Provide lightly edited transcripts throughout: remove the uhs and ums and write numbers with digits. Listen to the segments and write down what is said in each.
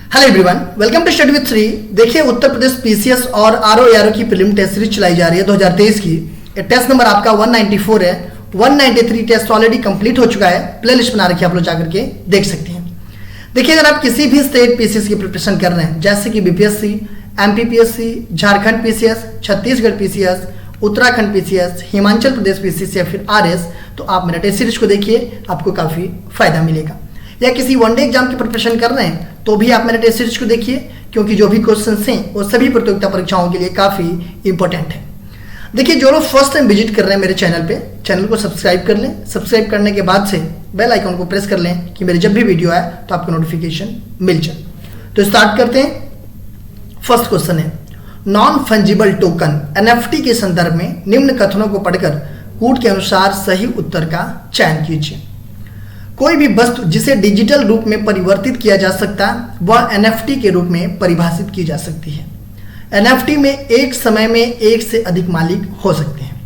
Hello everyone, welcome to study with 3। देखिए, Uttar Pradesh PCS और RO की प्रीलिम टेस्ट सीरीज चलाई जा रही है 2023 की। टेस्ट नंबर आपका 194 है। 193 टेस्ट ऑलरेडी कंप्लीट हो चुका है। प्लेलिस्ट बना रखी है, आप लोग जाकर के देख सकते हैं। देखिए, अगर आप किसी भी स्टेट पीसीएस की प्रिपरेशन कर रहे हैं, जैसे कि BPSC, MPPSC, Jharkhand PCS, Chhattisgarh PCS, Uttarakhand PCS, Himachal Pradesh PCS या फिर आरएस, तो आप मेरा टेस्ट सीरीज को देखिए, आपको काफी फायदा मिलेगा। या किसी वनडे एग्जाम की प्रिपरेशन कर रहे हैं तो भी आप मेरे टेस्ट सीरीज को देखिए, क्योंकि जो भी क्वेश्चंस हैं वो सभी प्रतियोगिता परीक्षाओं के लिए काफ़ी इंपॉर्टेंट है। देखिए, जो लोग फर्स्ट टाइम विजिट कर रहे हैं मेरे चैनल पे, चैनल को सब्सक्राइब कर लें। सब्सक्राइब करने के बाद से बेल आइकन को प्रेस कर लें कि मेरी जब भी वीडियो आए तो आपको नोटिफिकेशन मिल जाए। तो स्टार्ट करते हैं। फर्स्ट क्वेश्चन है, नॉन फंजिबल टोकन एनएफटी के संदर्भ में निम्न कथनों को पढ़कर कूट के अनुसार सही उत्तर का चयन कीजिए। कोई भी वस्तु जिसे डिजिटल रूप में परिवर्तित किया जा सकता है वह एनएफटी के रूप में परिभाषित की जा सकती है। एनएफटी में एक समय में एक से अधिक मालिक हो सकते हैं।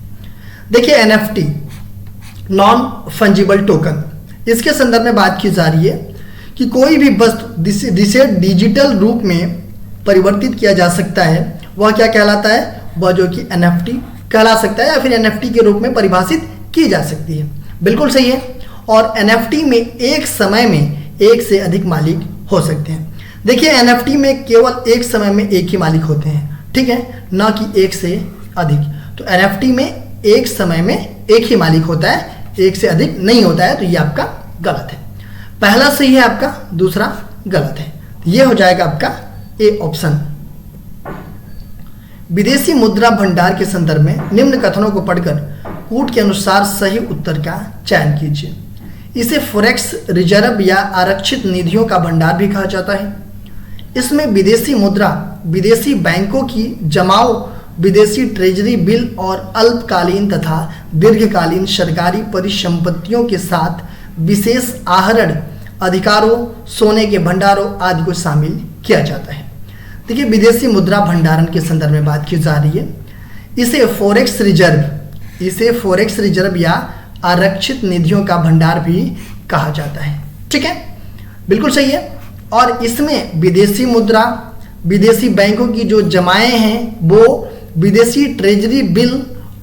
देखिए, एनएफटी नॉन फंजिबल टोकन, इसके संदर्भ में बात की जा रही है कि कोई भी वस्तु जिसे डिजिटल रूप में परिवर्तित किया जा सकता है वह क्या कहलाता है, वह जो कि एनएफटी कहला सकता है या फिर एनएफटी के रूप में परिभाषित की जा सकती है। बिल्कुल सही है। और एनएफटी में एक समय में एक से अधिक मालिक हो सकते हैं। देखिए, एनएफटी में केवल एक समय में एक ही मालिक होते हैं, ठीक है, ना कि एक से अधिक। तो एनएफटी में एक समय में एक ही मालिक होता है, एक से अधिक नहीं होता है। तो ये आपका गलत है। पहला सही है आपका, दूसरा गलत है। ये हो जाएगा आपका ए ऑप्शन। विदेशी मुद्रा भंडार के संदर्भ में निम्न कथनों को पढ़कर कूट के अनुसार सही उत्तर का चयन कीजिए। इसे फॉरेक्स रिजर्व या आरक्षित निधियों का भंडार भी कहा जाता है। इसमें विदेशी मुद्रा, विदेशी बैंकों की जमाओ, विदेशी ट्रेजरी बिल और अल्पकालीन तथा दीर्घकालीन सरकारी परिसंपत्तियों के साथ विशेष आहरण अधिकारों, सोने के भंडारों आदि को शामिल किया जाता है। देखिए, विदेशी मुद्रा भंडारण के संदर्भ में बात की जा रही है। इसे फॉरेक्स रिजर्व या आरक्षित निधियों का भंडार भी कहा जाता है। ठीक है, बिल्कुल सही है। और इसमें विदेशी मुद्रा, विदेशी बैंकों की जो जमाएं हैं वो विदेशी ट्रेजरी बिल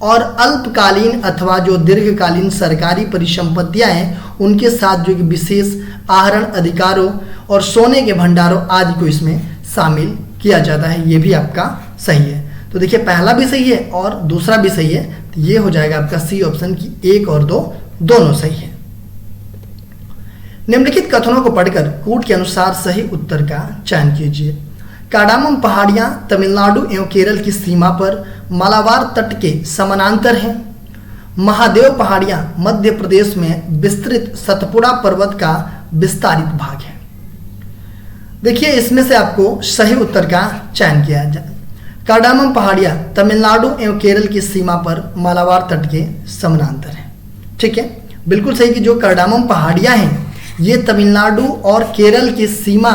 और अल्पकालीन अथवा जो दीर्घकालीन सरकारी परिसंपत्तियां हैं उनके साथ जो विशेष आहरण अधिकारों और सोने के भंडारों आदि को इसमें शामिल किया जाता है। ये भी आपका सही है। तो देखिए, पहला भी सही है और दूसरा भी सही है। तो ये हो जाएगा आपका सी ऑप्शन की 1 और 2 दोनों सही है। निम्नलिखित कथनों को पढ़कर कूट के अनुसार सही उत्तर का चयन कीजिए। कार्डामम पहाड़ियां तमिलनाडु एवं केरल की सीमा पर मालाबार तट के समानांतर हैं। महादेव पहाड़ियां मध्य प्रदेश में विस्तृत सतपुड़ा पर्वत का विस्तारित भाग है। देखिए, इसमें से आपको सही उत्तर का चयन किया जाए। कार्डामम पहाड़ियां तमिलनाडु एवं केरल की सीमा पर मालाबार तट के समानांतर है। ठीक है, बिल्कुल सही कि जो कार्डामम पहाड़ियां हैं ये तमिलनाडु और केरल की सीमा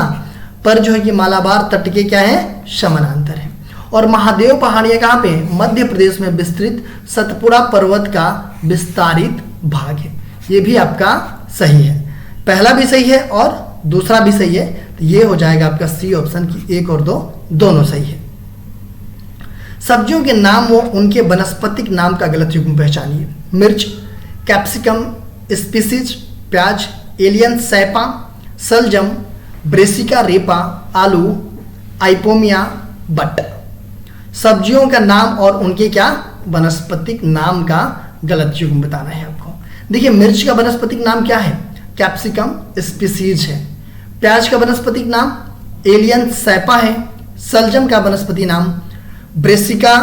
पर जो है कि मालाबार तट के क्या है, समानांतर है। और महादेव पहाड़ियां कहाँ पे, मध्य प्रदेश में विस्तृत सतपुड़ा पर्वत का विस्तारित भाग है। ये भी आपका सही है। पहला भी सही है और दूसरा भी सही है। तो ये हो जाएगा आपका सी ऑप्शन की 1 और 2 दोनों सही है। सब्जियों के नाम व उनके वनस्पतिक नाम का गलत युग्म पहचानिए। मिर्च, कैप्सिकम, स्पीसीज, प्याज, एलियन सैपा, सलजम, ब्रेसिका रेपा, आलू, आइपोमिया, बट। सब्जियों का नाम और उनके क्या वनस्पतिक नाम का गलत युग्म बताना है आपको। देखिए, मिर्च का वनस्पतिक नाम क्या है, कैप्सिकम स्पीसीज है। प्याज का वनस्पतिक नाम एलियन सैपा है। सलजम का वनस्पति नाम ब्रेसिका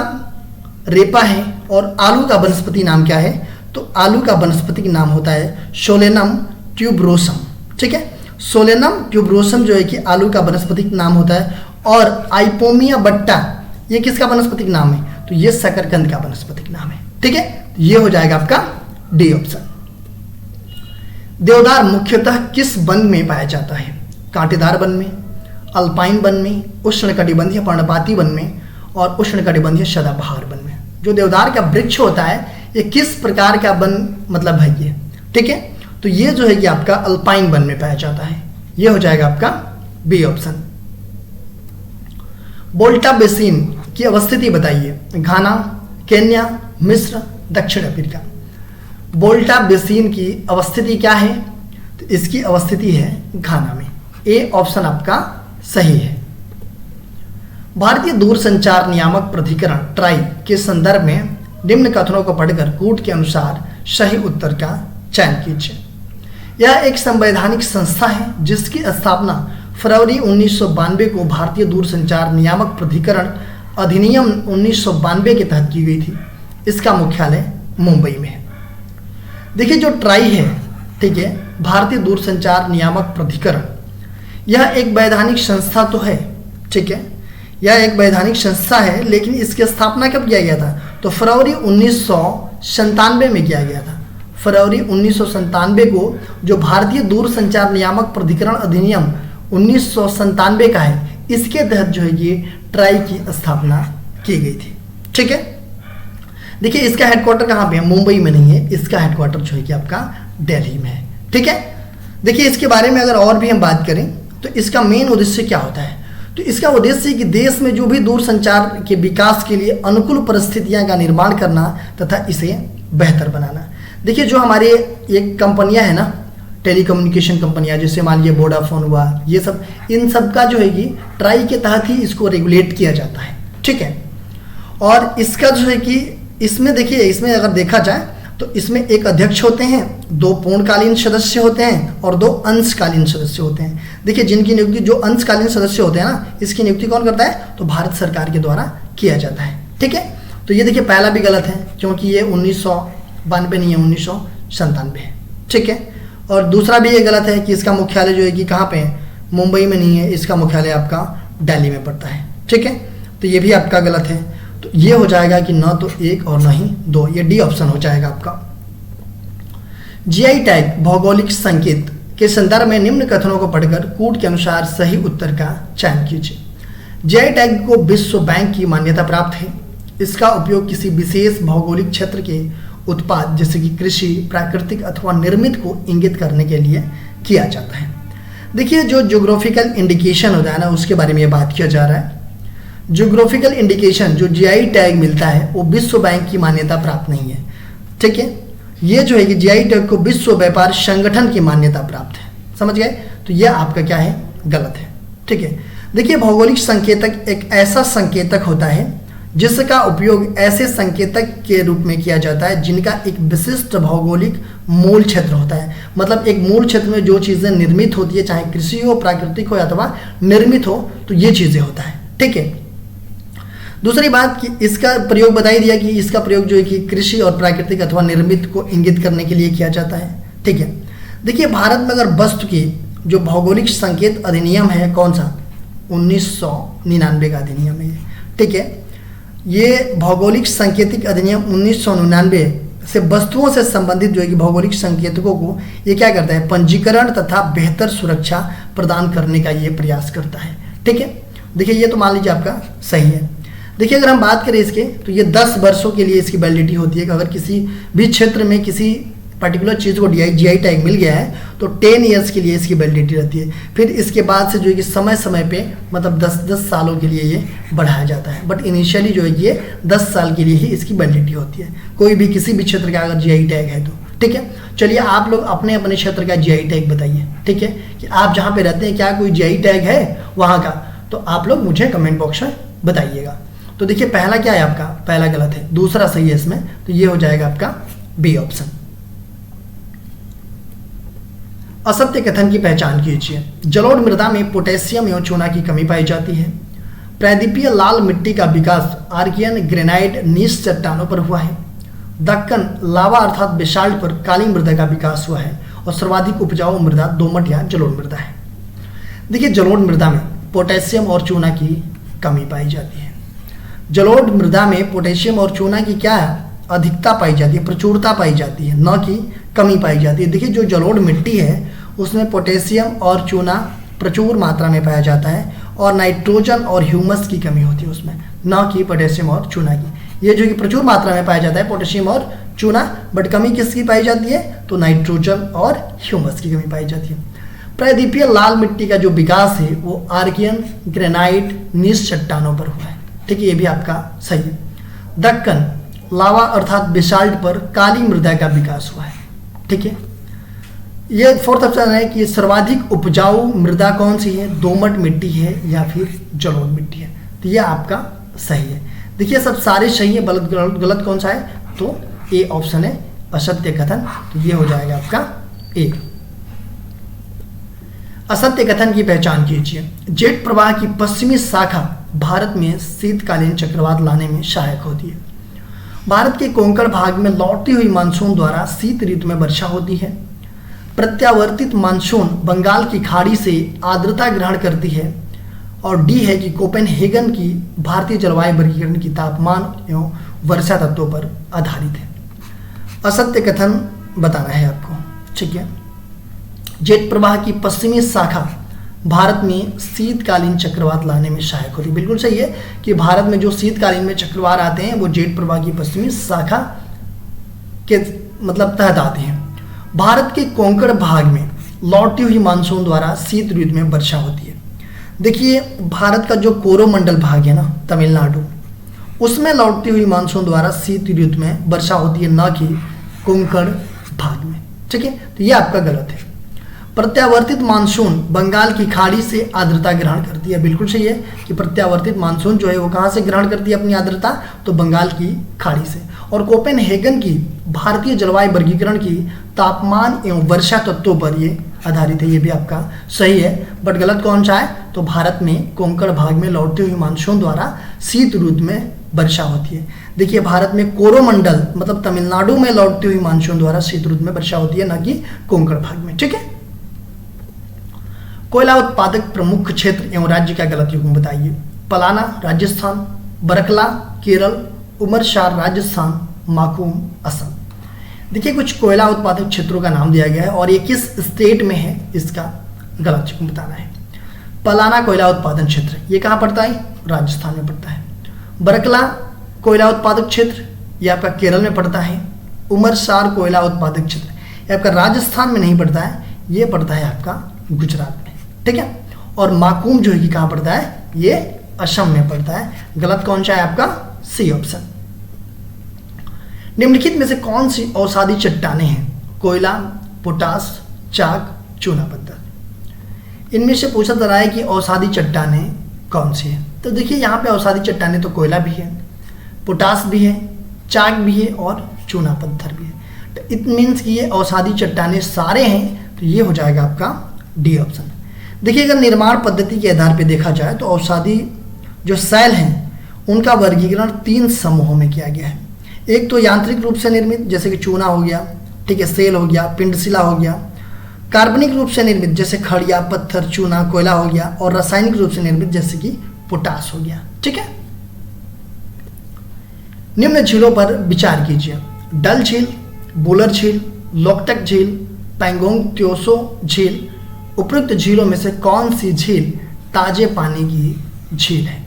रेपा है। और आलू का वनस्पति नाम क्या है, तो आलू का वनस्पतिक नाम होता है सोलेनम ट्यूबरोसम। ठीक है, सोलेनम ट्यूबरोसम जो है कि आलू का वनस्पतिक नाम होता है। और आइपोमिया बट्टा ये किसका वनस्पतिक नाम है, तो ये शकरकंद का वनस्पतिक नाम है। ठीक है, ये हो जाएगा आपका डी ऑप्शन। देवदार मुख्यतः किस वन में पाया जाता है, कांटेदार वन में, अल्पाइन वन में, उष्णकटिबंधीय पर्णपाती वन में और उष्णकटिबंधीय सदाबहार वन में। जो देवदार का वृक्ष होता है ये किस प्रकार का वन मतलब है ये। ठीक है, तो ये जो है कि आपका अल्पाइन वन में पाया जाता है। ये हो जाएगा आपका बी ऑप्शन। वोल्टा बेसिन की अवस्थिति बताइए। घाना, केन्या, मिस्र, दक्षिण अफ्रीका। वोल्टा बेसिन की अवस्थिति क्या है? तो इसकी अवस्थिति है घाना में। ए ऑप्शन आपका सही है। भारतीय दूरसंचार नियामक प्राधिकरण ट्राई के संदर्भ में निम्न कथनों को पढ़कर कूट के अनुसार सही उत्तर का चयन कीजिए। यह एक संवैधानिक संस्था है जिसकी स्थापना फरवरी 1992 को भारतीय दूरसंचार नियामक प्राधिकरण अधिनियम 1992 के तहत की गई थी। इसका मुख्यालय मुंबई में है। देखिए जो ट्राई है, ठीक है, भारतीय दूरसंचार नियामक प्राधिकरण, यह एक वैधानिक संस्था तो है, ठीक है, यह एक वैधानिक संस्था है, लेकिन इसकी स्थापना कब किया गया था? तो फरवरी 1997 में किया गया था। फरवरी 1997 को जो भारतीय दूरसंचार नियामक प्राधिकरण अधिनियम 1997 का है, इसके तहत जो है ये ट्राई की स्थापना की गई थी। ठीक है, देखिए इसका हेडक्वार्टर कहाँ पे है? मुंबई में नहीं है, इसका हेडक्वार्टर जो है कि आपका दिल्ली में है। ठीक है, देखिए इसके बारे में अगर और भी हम बात करें तो इसका मेन उद्देश्य क्या होता है? तो इसका उद्देश्य कि देश में जो भी दूरसंचार के विकास के लिए अनुकूल परिस्थितियां का निर्माण करना तथा इसे बेहतर बनाना। देखिए जो हमारे एक कंपनियां हैं ना, टेलीकम्युनिकेशन कंपनियां, जैसे मान लीजिए वोडाफोन हुआ, ये सब, इन सब का जो है कि ट्राई के तहत ही इसको रेगुलेट किया जाता है। ठीक है, और इसका जो है कि इसमें देखिए, इसमें अगर देखा जाए तो इसमें एक अध्यक्ष होते हैं, 2 पूर्णकालीन सदस्य होते हैं और 2 अंशकालीन सदस्य होते हैं। देखिए जिनकी नियुक्ति, जो अंशकालीन सदस्य होते हैं ना, इसकी नियुक्ति कौन करता है? तो भारत सरकार के द्वारा किया जाता है। ठीक है, तो ये देखिए पहला भी गलत है क्योंकि ये 1992 नहीं है, 1997 है। ठीक है, और दूसरा भी ये गलत है कि इसका मुख्यालय जो है कि कहाँ पे है? मुंबई में नहीं है, इसका मुख्यालय आपका दिल्ली में पड़ता है। ठीक है, तो ये भी आपका गलत है। तो ये हो जाएगा कि न तो 1 और न ही 2, ये डी ऑप्शन हो जाएगा आपका। जीआई टैग भौगोलिक संकेत के संदर्भ में निम्न कथनों को पढ़कर कूट के अनुसार सही उत्तर का चयन कीजिए। जीआई टैग को विश्व बैंक की मान्यता प्राप्त है। इसका उपयोग किसी विशेष भौगोलिक क्षेत्र के उत्पाद जैसे कि कृषि, प्राकृतिक अथवा निर्मित को इंगित करने के लिए किया जाता है। देखिए जो ज्योग्राफिकल इंडिकेशन होता है ना, उसके बारे में बात किया जा रहा है। ज्योग्राफिकल इंडिकेशन जो जीआई टैग मिलता है वो विश्व बैंक की मान्यता प्राप्त नहीं है। ठीक है, ये जो है कि जीआई टैग को विश्व व्यापार संगठन की मान्यता प्राप्त है। समझ गए? तो यह आपका क्या है? गलत है। ठीक है, देखिए भौगोलिक संकेतक एक ऐसा संकेतक होता है जिसका उपयोग ऐसे संकेतक के रूप में किया जाता है जिनका एक विशिष्ट भौगोलिक मूल क्षेत्र होता है। मतलब एक मूल क्षेत्र में जो चीज़ें निर्मित होती है, चाहे कृषि हो, प्राकृतिक हो अथवा निर्मित हो, तो ये चीज़ें होता है। ठीक है, दूसरी बात कि इसका प्रयोग बता ही दिया कि इसका प्रयोग जो है कि कृषि और प्राकृतिक अथवा निर्मित को इंगित करने के लिए किया जाता है। ठीक है, देखिए भारत में अगर वस्तु की जो भौगोलिक संकेत अधिनियम है, कौन सा? 1999 का अधिनियम है। ठीक है, ये भौगोलिक संकेतिक अधिनियम 1999 से वस्तुओं से संबंधित जो है कि भौगोलिक संकेतकों को ये क्या करता है? पंजीकरण तथा बेहतर सुरक्षा प्रदान करने का ये प्रयास करता है। ठीक है, देखिए ये तो मान लीजिए आपका सही है। देखिए अगर हम बात करें इसके, तो ये 10 वर्षों के लिए इसकी वैलिडिटी होती है कि अगर किसी भी क्षेत्र में किसी पर्टिकुलर चीज़ को जीआई टैग मिल गया है तो 10 ईयर्स के लिए इसकी वैलिडिटी रहती है। फिर इसके बाद से जो है कि समय समय पे मतलब 10-10 सालों के लिए ये बढ़ाया जाता है, बट इनिशियली जो है ये 10 साल के लिए ही इसकी वैलिडिटी होती है, कोई भी किसी भी क्षेत्र का अगर जीआई टैग है तो। ठीक है, चलिए आप लोग अपने अपने क्षेत्र का जीआई टैग बताइए। ठीक है, कि आप जहाँ पे रहते हैं क्या कोई जीआई टैग है वहाँ का? तो आप लोग मुझे कमेंट बॉक्स में बताइएगा। तो देखिए पहला क्या है आपका? पहला गलत है, दूसरा सही है इसमें, तो ये हो जाएगा आपका बी ऑप्शन। असत्य कथन की पहचान कीजिए। जलोढ़ मृदा में पोटेशियम एवं चूना की कमी पाई जाती है। प्रायद्वीपीय लाल मिट्टी का विकास आर्कियन ग्रेनाइट नीच चट्टानों पर हुआ है। दक्कन लावा अर्थात बेसाल्ट पर काली मृदा का विकास हुआ है और सर्वाधिक उपजाऊ मृदा दोमट या जलोढ़ मृदा है। देखिए जलोढ़ मृदा में पोटेशियम और चूना की कमी पाई जाती है। जलोढ़ मृदा में पोटेशियम और चूना की क्या है? अधिकता पाई जाती है, प्रचुरता पाई जाती है, न कि कमी पाई जाती है। देखिए जो जलोढ़ मिट्टी है उसमें पोटेशियम और चूना प्रचुर मात्रा में पाया जाता है और नाइट्रोजन और ह्यूमस की कमी होती है उसमें, न कि पोटेशियम और चूना की। ये जो कि प्रचुर मात्रा में पाया जाता है पोटेशियम और चूना, बट कमी किसकी पाई जाती है? तो नाइट्रोजन और ह्यूमस की कमी पाई जाती है। प्रायद्वीपीय लाल मिट्टी का जो विकास है वो आर्कियन, ग्रेनाइट, नीस चट्टानों पर हुआ है। ठीक है, ये भी आपका सही है। दक्कन लावा अर्थात बेसाल्ट पर काली मृदा का विकास हुआ है। ठीक है, ये फोर्थ ऑप्शन है कि सर्वाधिक उपजाऊ मृदा कौन सी है, दोमट मिट्टी है या फिर जलोढ़ मिट्टी है। तो ये आपका सही है। देखिए सब सारे सही है, गलत कौन सा है, तो ए ऑप्शन है असत्य कथन। तो ये हो जाएगा आपका ए। असत्य कथन की पहचान कीजिए। जेट प्रवाह की पश्चिमी शाखा भारत में शीतकालीन चक्रवात लाने में सहायक होती है। भारत के कोंकण भाग में लौटती हुई मानसून द्वारा शीत ऋतु में वर्षा होती है। प्रत्यावर्तित मानसून बंगाल की खाड़ी से आर्द्रता ग्रहण करती है। और डी है कि कोपेनहेगन की भारतीय जलवायु वर्गीकरण की तापमान एवं वर्षा तत्वों पर आधारित है। असत्य कथन बताना है आपको। ठीक है, जेट प्रवाह की पश्चिमी शाखा भारत में शीतकालीन चक्रवात लाने में सहायक होती है। बिल्कुल सही है कि भारत में जो शीतकालीन में चक्रवात आते हैं वो जेट प्रवाह की पश्चिमी शाखा के मतलब तहत आते हैं। भारत के कोंकण भाग में लौटती हुई मानसून द्वारा शीत ऋतु में वर्षा होती है। देखिए भारत का जो कोरोमंडल भाग है ना तमिलनाडु, उसमें लौटती हुई मानसून द्वारा शीत ऋतु में वर्षा होती है, न कि कोंकण भाग में। ठीक है, तो ये आपका गलत है। प्रत्यावर्तित मानसून बंगाल की खाड़ी से आर्द्रता ग्रहण करती है। बिल्कुल सही है कि प्रत्यावर्तित मानसून जो है वो कहाँ से ग्रहण करती है अपनी आर्द्रता, तो बंगाल की खाड़ी से। और कोपेनहेगन की भारतीय जलवायु वर्गीकरण की तापमान एवं वर्षा तत्वों पर ये आधारित है। ये भी आपका सही है, बट गलत कौन सा है, तो भारत में कोंकण भाग में लौटती हुई मानसून द्वारा शीत ऋतु में वर्षा होती है। देखिए भारत में कोरोमंडल मतलब तमिलनाडु में लौटती हुई मानसून द्वारा शीत ऋतु में वर्षा होती है, न कि कोंकण भाग में। ठीक है, कोयला उत्पादक प्रमुख क्षेत्र एवं राज्य का गलत युग्म बताइए। पलाना राजस्थान, बरकला केरल, उमरशार राजस्थान, माकूम असम। देखिए कुछ कोयला उत्पादक क्षेत्रों का नाम दिया गया है और ये किस स्टेट में है इसका गलत युग्म बताना है। पलाना कोयला उत्पादन क्षेत्र ये कहाँ पड़ता है, राजस्थान में पड़ता है। बरकला कोयला उत्पादक क्षेत्र ये आपका केरल में पड़ता है। उमरसार कोयला उत्पादक क्षेत्र ये आपका राजस्थान में नहीं पड़ता है, ये पड़ता है आपका गुजरात में। ठीक है, और माकूम जो है कि कहाँ पड़ता है, ये असम में पड़ता है। गलत कौन सा है आपका, सी ऑप्शन। निम्नलिखित में से कौन सी औषधि चट्टानें हैं, कोयला, पोटास, चाक, चूना पत्थर। इनमें से पूछा जा रहा है कि औषधि चट्टानें कौन सी है। तो देखिए यहाँ पे औषधि चट्टानें तो कोयला भी है, पोटास भी है, चाक भी है और चूना पत्थर भी है। तो इट मीन्स कि ये औषधि चट्टानें सारे हैं, तो ये हो जाएगा आपका डी ऑप्शन। देखिए अगर निर्माण पद्धति के आधार पर देखा जाए तो औषधि जो शैल हैं उनका वर्गीकरण 3 समूहों में किया गया है। एक तो यांत्रिक रूप से निर्मित जैसे कि चूना हो गया, ठीक है, सेल हो गया, पिंडशिला हो गया। कार्बनिक रूप से निर्मित जैसे खड़िया, पत्थर, चूना, कोयला हो गया। और रासायनिक रूप से निर्मित जैसे कि पोटास हो गया। ठीक है, निम्न झीलों पर विचार कीजिए। डल झील, बुलर झील, लोकटक झील, पैंगोंग त्योसो झील। उपयुक्त झीलों में से कौन सी झील ताजे पानी की झील है।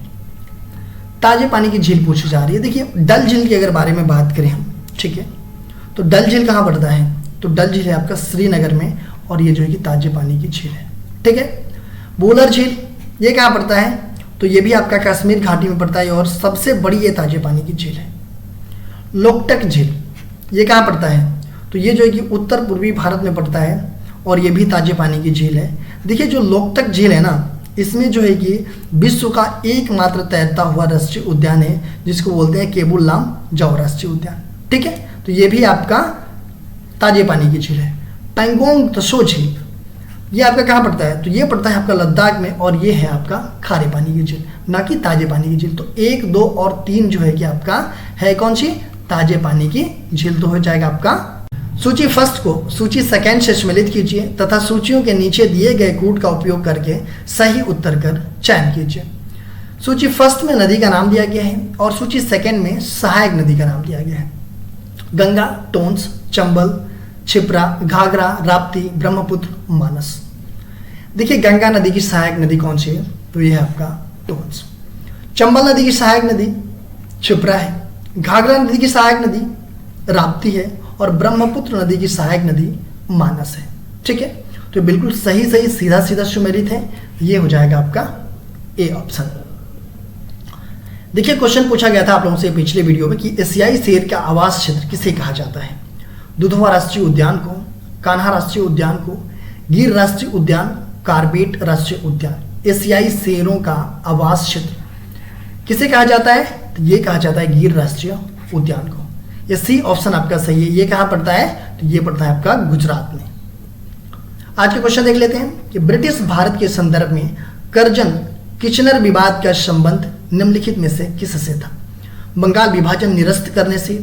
ताजे पानी की झील पूछी जा रही है। देखिए डल झील की अगर बारे में बात करें हम, ठीक है, तो डल झील कहाँ पड़ता है, तो डल झील है आपका श्रीनगर में और ये जो है कि ताजे पानी की झील है। ठीक है, बुलर झील ये कहाँ पड़ता है, तो ये भी आपका कश्मीर घाटी में पड़ता है और सबसे बड़ी ये ताजे पानी की झील है। लोकटक झील ये कहाँ पड़ता है, तो ये जो है कि उत्तर पूर्वी भारत में पड़ता है और ये भी ताजे पानी की झील है। देखिए जो लोकटक झील है ना, इसमें जो है कि विश्व का एकमात्र तैरता हुआ राष्ट्रीय उद्यान है जिसको बोलते हैं केबुल लामजाओ राष्ट्रीय उद्यान। ठीक है, तो ये भी आपका ताजे पानी की झील है। पैंगोंग त्सो झील ये आपका कहाँ पड़ता है, तो ये पड़ता है आपका लद्दाख में और ये है आपका खारे पानी की झील, ना कि ताजे पानी की झील। तो 1, 2 और 3 जो है कि आपका है कौन सी, ताजे पानी की झील। तो हो जाएगा आपका सूची फर्स्ट को सूची सेकंड से सम्मिलित कीजिए तथा सूचियों के नीचे दिए गए कूट का उपयोग करके सही उत्तर कर चयन कीजिए। सूची फर्स्ट में नदी का नाम दिया गया है और सूची सेकंड में सहायक नदी का नाम दिया गया है। गंगा, टोंस, चंबल, क्षिप्रा, घाघरा, राप्ती, ब्रह्मपुत्र, मानस। देखिए गंगा नदी की सहायक नदी कौन सी है, तो ये है आपका टोंस। चंबल नदी की सहायक नदी क्षिप्रा है। घाघरा नदी की सहायक नदी राप्ती है और ब्रह्मपुत्र नदी की सहायक नदी मानस है। ठीक है, तो बिल्कुल सही सही सीधा सीधा सुमेलित है, ये हो जाएगा आपका ए ऑप्शन। देखिए क्वेश्चन पूछा गया था आप लोगों से पिछले वीडियो में कि एशियाई शेर का आवास क्षेत्र किसे कहा जाता है? दुधवा राष्ट्रीय उद्यान को, कान्हा राष्ट्रीय उद्यान को, गिर राष्ट्रीय उद्यान, कार्बेट राष्ट्रीय उद्यान। एशियाई शेरों का आवास क्षेत्र किसे कहा जाता है? तो ये कहा जाता है गिर राष्ट्रीय उद्यान को। ये सी ऑप्शन आपका सही है। ये कहाँ पड़ता है? तो ये पड़ता है आपका गुजरात में। आज के क्वेश्चन देख लेते हैं कि ब्रिटिश भारत के संदर्भ में करजन किचनर विवाद का संबंध निम्नलिखित में से किससे था? बंगाल विभाजन निरस्त करने से,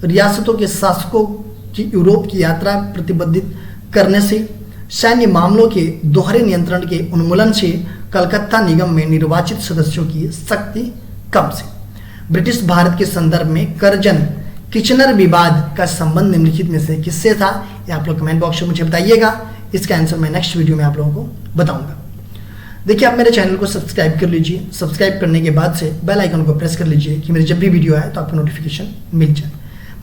रियासतों के शासकों की यूरोप की यात्रा प्रतिबंधित करने से, सैन्य मामलों के दोहरे नियंत्रण के उन्मूलन से, कलकत्ता निगम में निर्वाचित सदस्यों की शक्ति कम से। ब्रिटिश भारत के संदर्भ में करजन किचनर विवाद का संबंध निम्नलिखित में से किससे था? ये आप लोग कमेंट बॉक्स में मुझे बताइएगा। इसका आंसर मैं नेक्स्ट वीडियो में आप लोगों को बताऊंगा। देखिए आप मेरे चैनल को सब्सक्राइब कर लीजिए। सब्सक्राइब करने के बाद से बेल आइकन को प्रेस कर लीजिए कि मेरी जब भी वीडियो आए तो आपको नोटिफिकेशन मिल जाए।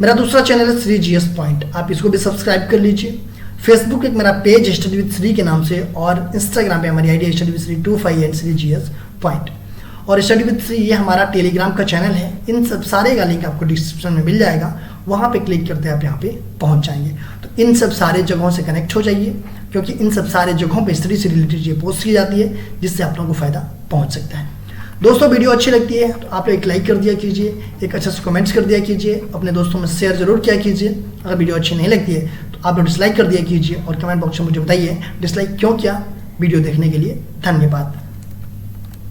मेरा दूसरा चैनल है श्री जीएस पॉइंट, आप इसको भी सब्सक्राइब कर लीजिए। फेसबुक एक मेरा पेज स्टडी विद श्री के नाम से, और इंस्टाग्राम पे हमारी ID study with Shri 25 and Shri GS point, और स्टडी विद श्री ये हमारा टेलीग्राम का चैनल है। इन सब सारे का लिंक आपको डिस्क्रिप्शन में मिल जाएगा, वहाँ पे क्लिक करते आप यहाँ पे पहुँच जाएंगे। तो इन सब सारे जगहों से कनेक्ट हो जाइए, क्योंकि इन सब सारे जगहों पे स्टडी से रिलेटेड ये पोस्ट की जाती है, जिससे आप लोगों को फायदा पहुँच सकता है। दोस्तों वीडियो अच्छी लगती है तो आप एक लाइक कर दिया कीजिए, एक अच्छा सा कमेंट्स कर दिया कीजिए, अपने दोस्तों में शेयर जरूर किया कीजिए। अगर वीडियो अच्छी नहीं लगती है तो आप लोग डिसलाइक कर दिया कीजिए, और कमेंट बॉक्स में मुझे बताइए डिसलाइक क्यों किया। वीडियो देखने के लिए धन्यवाद।